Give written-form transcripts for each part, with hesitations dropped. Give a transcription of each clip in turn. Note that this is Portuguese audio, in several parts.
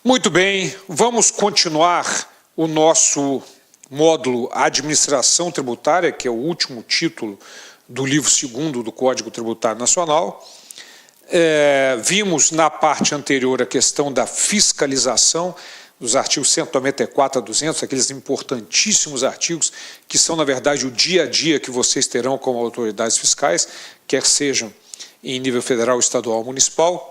Muito bem, vamos continuar o nosso módulo Administração Tributária, que é o último título do livro 2º do Código Tributário Nacional. Vimos na parte anterior a questão da fiscalização, dos artigos 194 a 200, aqueles importantíssimos artigos que são, na verdade, o dia a dia que vocês terão como autoridades fiscais, quer sejam em nível federal, estadual ou municipal.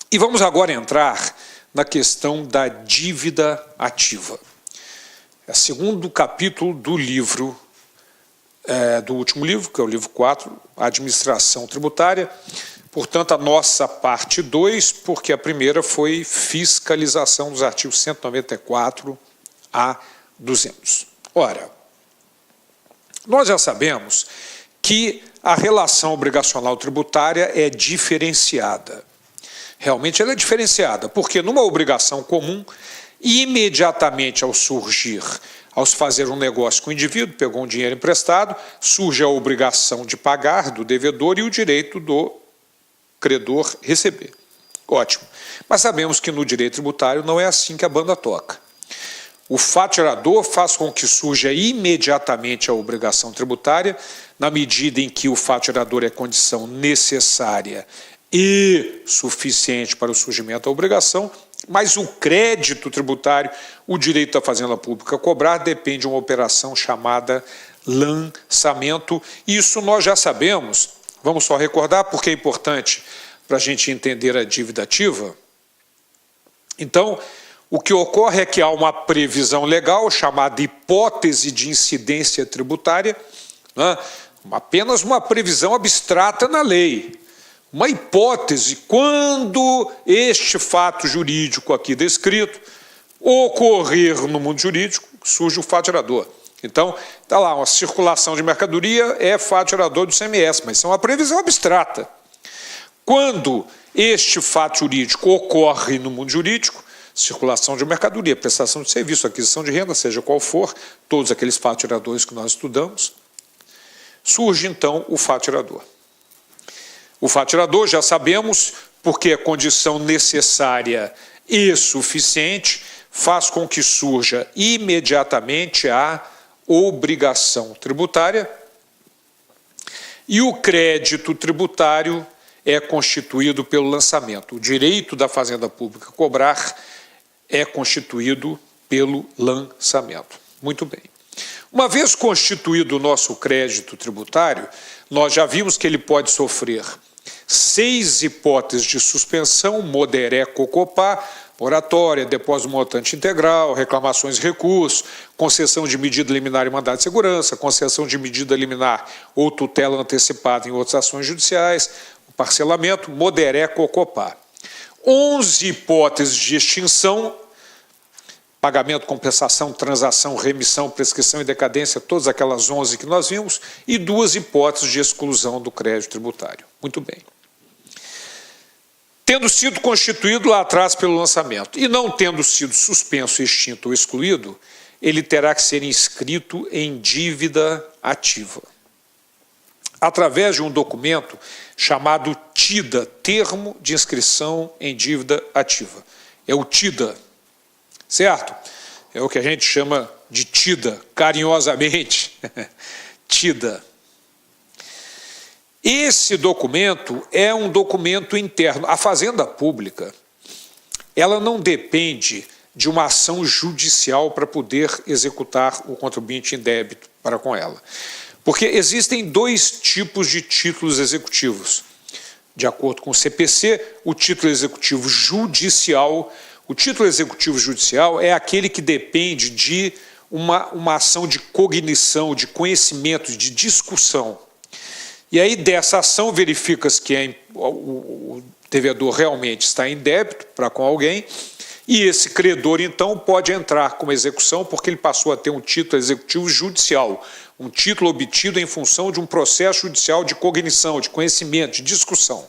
E vamos agora entrar na questão da dívida ativa. É o segundo capítulo do livro, do último livro, que é o livro 4, Administração Tributária. Portanto, a nossa parte 2, porque a primeira foi fiscalização dos artigos 194 a 200. Ora, nós já sabemos que a relação obrigacional tributária é diferenciada. Realmente ela é diferenciada, porque numa obrigação comum, imediatamente ao surgir, ao fazer um negócio com o indivíduo, pegou um dinheiro emprestado, surge a obrigação de pagar do devedor e o direito do credor receber. Ótimo. Mas sabemos que no direito tributário não é assim que a banda toca. O fato gerador faz com que surja imediatamente a obrigação tributária, na medida em que o fato gerador é condição necessária e suficiente para o surgimento da obrigação, mas o crédito tributário, o direito da Fazenda Pública a cobrar, depende de uma operação chamada lançamento. Isso nós já sabemos, vamos só recordar porque é importante para a gente entender a dívida ativa. Então, o que ocorre é que há uma previsão legal chamada hipótese de incidência tributária, né? Apenas uma previsão abstrata na lei. Uma hipótese, quando este fato jurídico aqui descrito ocorrer no mundo jurídico, surge o fato gerador. Então, está lá, uma circulação de mercadoria é fato gerador do ICMS, mas isso é uma previsão abstrata. Quando este fato jurídico ocorre no mundo jurídico, circulação de mercadoria, prestação de serviço, aquisição de renda, seja qual for, todos aqueles fatos geradores que nós estudamos, surge então o fato gerador. O fato gerador, já sabemos, porque é condição necessária e suficiente, faz com que surja imediatamente a obrigação tributária e o crédito tributário é constituído pelo lançamento. O direito da Fazenda Pública a cobrar é constituído pelo lançamento. Muito bem. Uma vez constituído o nosso crédito tributário, nós já vimos que ele pode sofrer 6 hipóteses de suspensão, moderé, cocopá, moratória, depósito montante integral, reclamações e recursos, concessão de medida liminar e mandado de segurança, concessão de medida liminar ou tutela antecipada em outras ações judiciais, parcelamento, moderé, cocopá. 11 hipóteses de extinção, pagamento, compensação, transação, remissão, prescrição e decadência, todas aquelas 11 que nós vimos, e 2 hipóteses de exclusão do crédito tributário. Muito bem. Tendo sido constituído lá atrás pelo lançamento e não tendo sido suspenso, extinto ou excluído, ele terá que ser inscrito em dívida ativa, através de um documento chamado TIDA, Termo de Inscrição em Dívida Ativa. É o TIDA, certo? É o que a gente chama de TIDA, carinhosamente, TIDA. Esse documento é um documento interno. A Fazenda Pública, ela não depende de uma ação judicial para poder executar o contribuinte em débito para com ela. Porque existem 2 tipos de títulos executivos. De acordo com o CPC, o título executivo judicial. O título executivo judicial é aquele que depende de uma ação de cognição, de conhecimento, de discussão. E aí, dessa ação, verifica-se que o devedor realmente está em débito para com alguém, e esse credor, então, pode entrar com execução porque ele passou a ter um título executivo judicial, um título obtido em função de um processo judicial de cognição, de conhecimento, de discussão.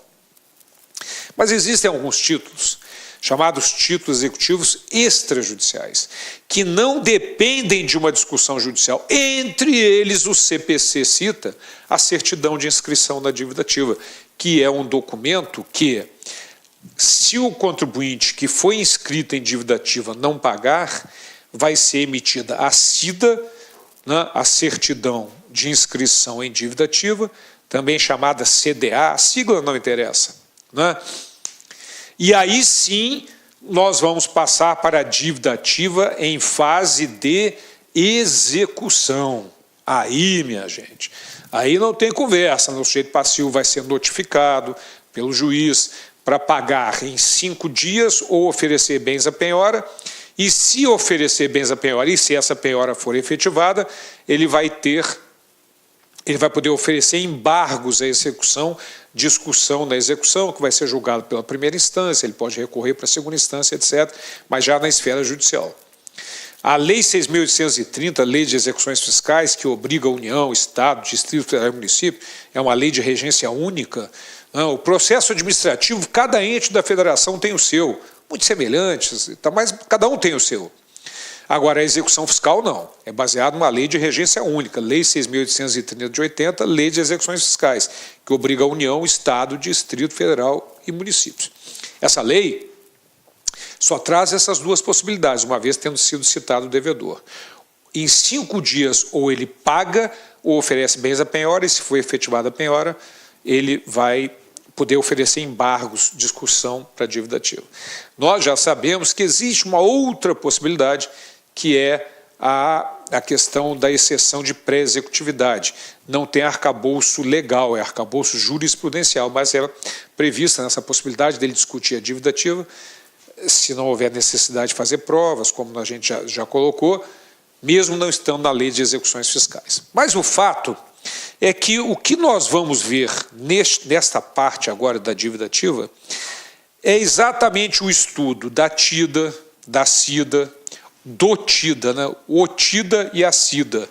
Mas existem alguns títulos, chamados títulos executivos extrajudiciais, que não dependem de uma discussão judicial. Entre eles, o CPC cita a certidão de inscrição na dívida ativa, que é um documento que se o contribuinte que foi inscrito em dívida ativa não pagar, vai ser emitida a CIDA, né, a certidão de inscrição em dívida ativa, também chamada CDA, a sigla não interessa, né? E aí sim nós vamos passar para a dívida ativa em fase de execução. Aí, minha gente, aí não tem conversa, o sujeito passivo vai ser notificado pelo juiz para pagar em 5 dias ou oferecer bens à penhora, e se oferecer bens à penhora, e se essa penhora for efetivada, ele vai poder oferecer embargos à execução, discussão da execução, que vai ser julgado pela primeira instância, ele pode recorrer para a segunda instância, etc., mas já na esfera judicial. A Lei 6.830, Lei de Execuções Fiscais, que obriga a União, Estado, Distrito Federal e Município, é uma lei de regência única. O processo administrativo, cada ente da federação tem o seu, muito semelhantes, mas cada um tem o seu. Agora, a execução fiscal não, é baseado numa lei de regência única, Lei 6.830 de 80, Lei de Execuções Fiscais, que obriga a União, Estado, Distrito Federal e municípios. Essa lei só traz essas duas possibilidades, uma vez tendo sido citado o devedor. Em 5 dias, ou ele paga ou oferece bens à penhora, e se for efetivada a penhora, ele vai poder oferecer embargos, discussão para a dívida ativa. Nós já sabemos que existe uma outra possibilidade, que é a questão da exceção de pré-executividade. Não tem arcabouço legal, é arcabouço jurisprudencial, mas é prevista nessa possibilidade dele discutir a dívida ativa, se não houver necessidade de fazer provas, como a gente já colocou, mesmo não estando na lei de execuções fiscais. Mas o fato é que o que nós vamos ver nesta parte agora da dívida ativa é exatamente o estudo da TIDA, da CIDA, do TIDA, né? O TIDA e a CIDA.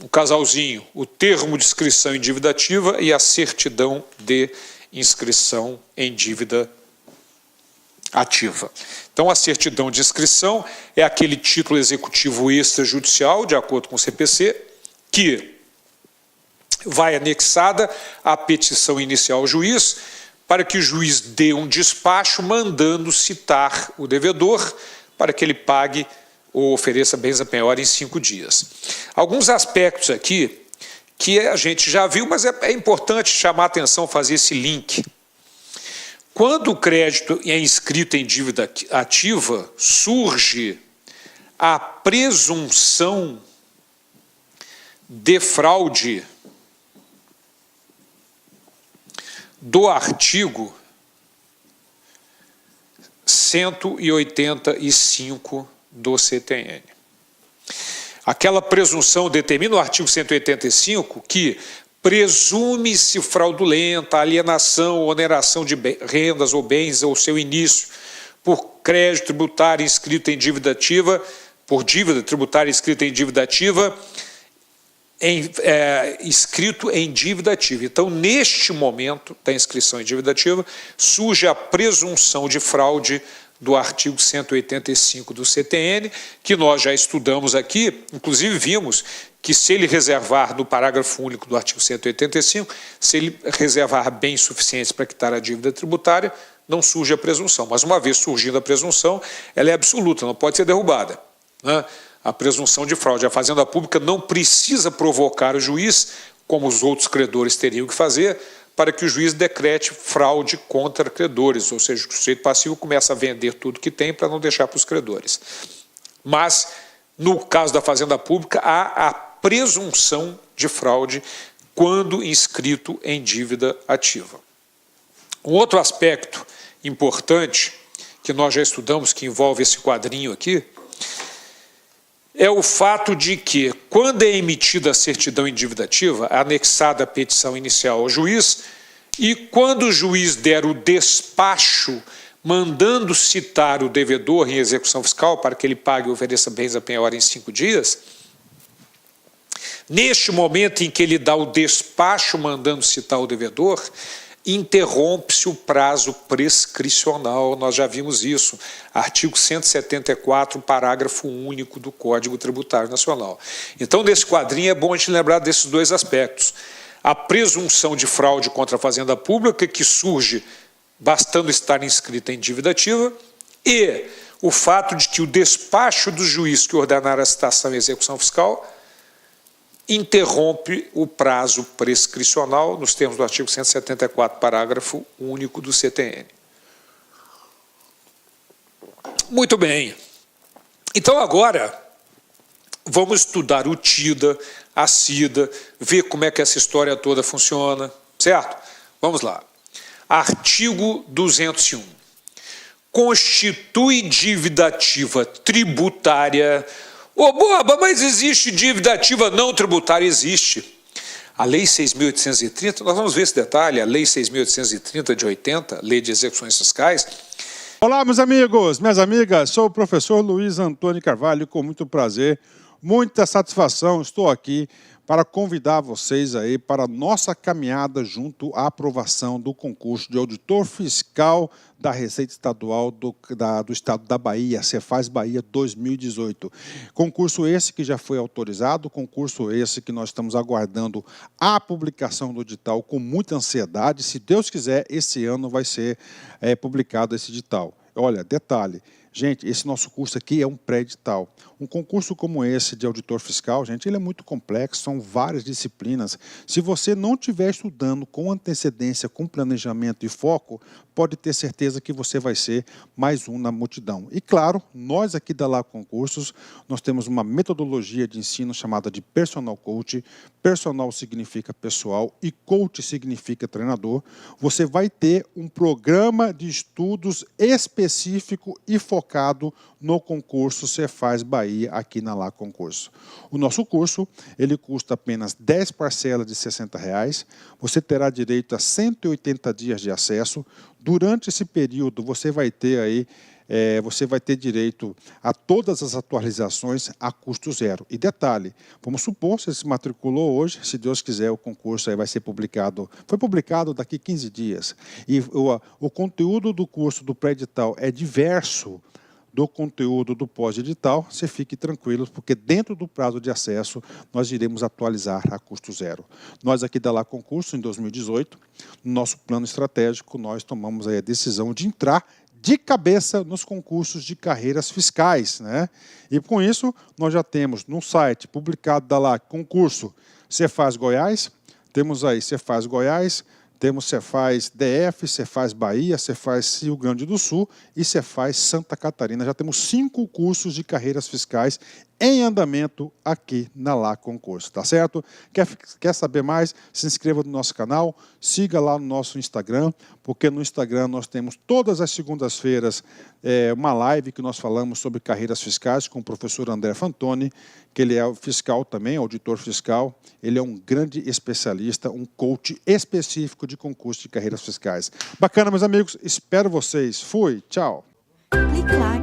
O casalzinho, o termo de inscrição em dívida ativa e a certidão de inscrição em dívida ativa. Então, a certidão de inscrição é aquele título executivo extrajudicial, de acordo com o CPC, que vai anexada à petição inicial ao juiz, para que o juiz dê um despacho mandando citar o devedor para que ele pague ou ofereça bens à penhora em 5 dias. Alguns aspectos aqui que a gente já viu, mas é importante chamar a atenção, fazer esse link. Quando o crédito é inscrito em dívida ativa, surge a presunção de fraude do artigo 185 do CTN. Aquela presunção determina o artigo 185 que presume-se fraudulenta a alienação ou oneração de rendas ou bens ou seu início por crédito tributário inscrito em dívida ativa, por dívida tributária inscrita em dívida ativa, inscrito em dívida ativa. Então, neste momento da inscrição em dívida ativa, surge a presunção de fraude do artigo 185 do CTN, que nós já estudamos aqui, inclusive vimos que se ele reservar no parágrafo único do artigo 185, se ele reservar bens suficientes para quitar a dívida tributária, não surge a presunção. Mas uma vez surgindo a presunção, ela é absoluta, não pode ser derrubada, né? A presunção de fraude. A Fazenda Pública não precisa provocar o juiz, como os outros credores teriam que fazer, para que o juiz decrete fraude contra credores, ou seja, o sujeito passivo começa a vender tudo que tem para não deixar para os credores. Mas, no caso da Fazenda Pública, há a presunção de fraude quando inscrito em dívida ativa. Um outro aspecto importante, que nós já estudamos, que envolve esse quadrinho aqui, é o fato de que, quando é emitida a certidão em dívida ativa, anexada a petição inicial ao juiz, e quando o juiz der o despacho mandando citar o devedor em execução fiscal para que ele pague e ofereça bens à penhora em 5 dias, neste momento em que ele dá o despacho mandando citar o devedor, interrompe-se o prazo prescricional, nós já vimos isso, artigo 174, parágrafo único do Código Tributário Nacional. Então, nesse quadrinho é bom a gente lembrar desses dois aspectos. A presunção de fraude contra a Fazenda Pública, que surge bastando estar inscrita em dívida ativa, e o fato de que o despacho do juiz que ordenar a citação e execução fiscal interrompe o prazo prescricional nos termos do artigo 174, parágrafo único do CTN. Muito bem. Então, agora, vamos estudar o TIDA, a CIDA, ver como é que essa história toda funciona, certo? Vamos lá. Artigo 201. Constitui dívida ativa tributária. Ô, Boba, mas existe dívida ativa não tributária? Existe. A Lei 6.830, nós vamos ver esse detalhe, a Lei 6.830 de 80, Lei de Execuções Fiscais. Olá, meus amigos, minhas amigas, sou o professor Luiz Antônio Carvalho, com muito prazer, muita satisfação, estou aqui para convidar vocês aí para a nossa caminhada junto à aprovação do concurso de auditor fiscal da Receita Estadual do Estado da Bahia, Cefaz Bahia 2018. Concurso esse que já foi autorizado, concurso esse que nós estamos aguardando a publicação do edital com muita ansiedade. Se Deus quiser, esse ano vai ser publicado esse edital. Olha, detalhe, gente, esse nosso curso aqui é um pré-edital. Um concurso como esse de auditor fiscal, gente, ele é muito complexo, são várias disciplinas. Se você não estiver estudando com antecedência, com planejamento e foco, pode ter certeza que você vai ser mais um na multidão. E claro, nós aqui da Lá Concursos, nós temos uma metodologia de ensino chamada de Personal Coach. Personal significa pessoal e coach significa treinador. Você vai ter um programa de estudos específico e focado no concurso Cefaz Bahia aqui na Lá Concurso. O nosso curso, ele custa apenas 10 parcelas de R$ 60. Você terá direito a 180 dias de acesso. Durante esse período, você vai ter direito a todas as atualizações a custo zero. E detalhe, vamos supor, você se matriculou hoje, se Deus quiser, o concurso aí vai ser publicado, foi publicado daqui 15 dias. E o conteúdo do curso do pré-edital é diverso do conteúdo do pós-edital, você fique tranquilo, porque dentro do prazo de acesso, nós iremos atualizar a custo zero. Nós aqui da Lá Concurso, em 2018, no nosso plano estratégico, nós tomamos aí a decisão de entrar de cabeça nos concursos de carreiras fiscais, né? E com isso, nós já temos no site publicado da Lá concurso Cefaz Goiás, temos aí Cefaz Goiás, temos Cefaz DF, Cefaz Bahia, Cefaz Rio Grande do Sul e Cefaz Santa Catarina. Já temos 5 cursos de carreiras fiscais em andamento aqui na Lá Concurso, tá certo? Quer saber mais? Se inscreva no nosso canal, siga lá no nosso Instagram, porque no Instagram nós temos todas as segundas-feiras uma live que nós falamos sobre carreiras fiscais com o professor André Fantoni, que ele é fiscal também, auditor fiscal, ele é um grande especialista, um coach específico de concurso de carreiras fiscais. Bacana, meus amigos, espero vocês. Fui, tchau. Clique lá.